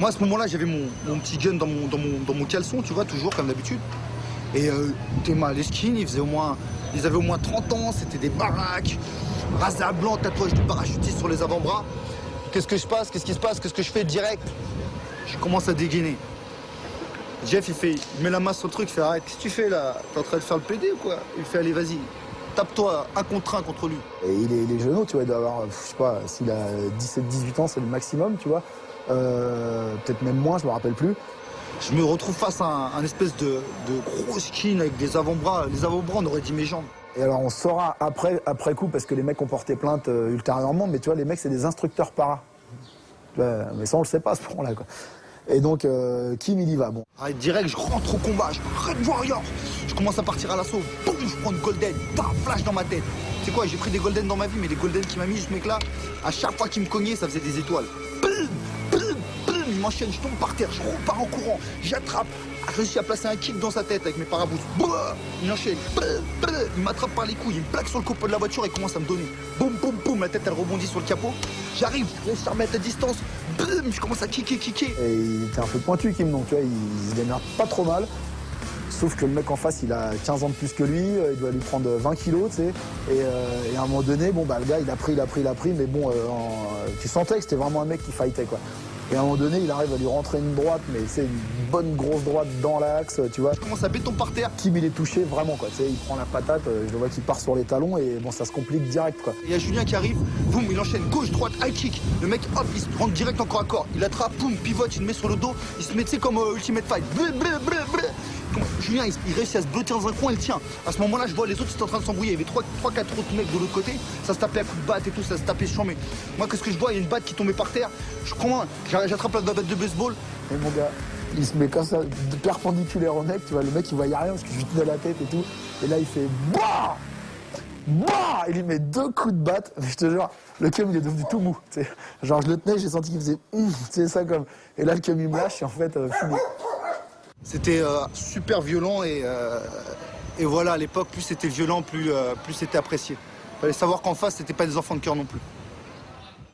Moi, à ce moment-là, j'avais mon petit gun dans mon caleçon, tu vois, toujours comme d'habitude. Et les skins, ils avaient au moins 30 ans, c'était des baraques, rasés à blanc, tatouage de parachutiste sur les avant-bras. Qu'est-ce qui se passe? Qu'est-ce que je fais direct? Je commence à dégainer. Jeff, il met la main sur le truc, il fait arrête, qu'est-ce que tu fais là? T'es en train de faire le PD ou quoi? Il fait allez, vas-y, tape-toi un contre lui. Et il est jeune, tu vois, il doit avoir, je sais pas, s'il a 17-18 ans, c'est le maximum, tu vois. Peut-être même moins, je me rappelle plus. Je me retrouve face à un espèce de gros skin avec des avant-bras. Les avant-bras, on aurait dit mes jambes. Et alors on saura après coup, parce que les mecs ont porté plainte ultérieurement, mais tu vois, les mecs, c'est des instructeurs para. Mais ça, on le sait pas à ce point-là, quoi. Et donc, Kim, il y va, bon. Ah, direct, je rentre au combat, je Red Warrior. Je commence à partir à l'assaut, boum, je prends une golden, flash dans ma tête. Tu sais quoi, j'ai pris des golden dans ma vie, mais les golden qu'il m'a mis, ce mec-là, à chaque fois qu'il me cognait, ça faisait des étoiles. Il m'enchaîne, je tombe par terre, je repars en courant, j'attrape, je réussis à placer un kick dans sa tête avec mes paraboutes. Il enchaîne, il m'attrape par les couilles, il me plaque sur le capot de la voiture et commence à me donner. Boum, boum, boum, la tête elle rebondit sur le capot. J'arrive, je laisse remettre à distance, boum, je commence à kicker. Et il était un peu pointu, Kim, donc tu vois, il se démerde pas trop mal. Sauf que le mec en face, il a 15 ans de plus que lui, il doit lui prendre 20 kilos, tu sais. Et à un moment donné, bon, bah, le gars, il a pris, mais bon, tu sentais que c'était vraiment un mec qui fightait, quoi. Et à un moment donné, il arrive à lui rentrer une droite, mais c'est une bonne grosse droite dans l'axe, tu vois. Je commence à béton par terre. Kim, il est touché vraiment, quoi. Tu sais, il prend la patate, je le vois qu'il part sur les talons et bon, ça se complique direct, quoi. Il y a Julien qui arrive, boum, il enchaîne gauche, droite, high kick. Le mec, hop, il se rentre direct en corps à corps. Il attrape, boum, pivote, il le met sur le dos. Il se met, tu sais, comme Ultimate Fight. Julien, il réussit à se bloquer dans un coin, il tient. À ce moment-là, je vois les autres, ils étaient en train de s'embrouiller. Il y avait 3-4 autres mecs de l'autre côté. Ça se tapait à coups de batte et tout, ça se tapait chambé. Moi, qu'est-ce que je vois? Il y a une batte qui tombait par terre. Je crois, j'attrape la batte de baseball. Et mon gars, il se met comme ça, perpendiculaire au mec, tu vois. Le mec, il voyait rien parce que je lui tenais la tête et tout. Et là, il fait BAH! BAH! Il lui met 2 coups de batte. Je te jure, le cum, il est devenu tout mou. T'sais. Genre, je le tenais, j'ai senti qu'il faisait tu sais, ça comme. Et là, le cum, il me lâche et en fait, fini. C'était super violent et voilà, à l'époque, plus c'était violent, plus c'était apprécié. Il fallait savoir qu'en face, c'était pas des enfants de cœur non plus.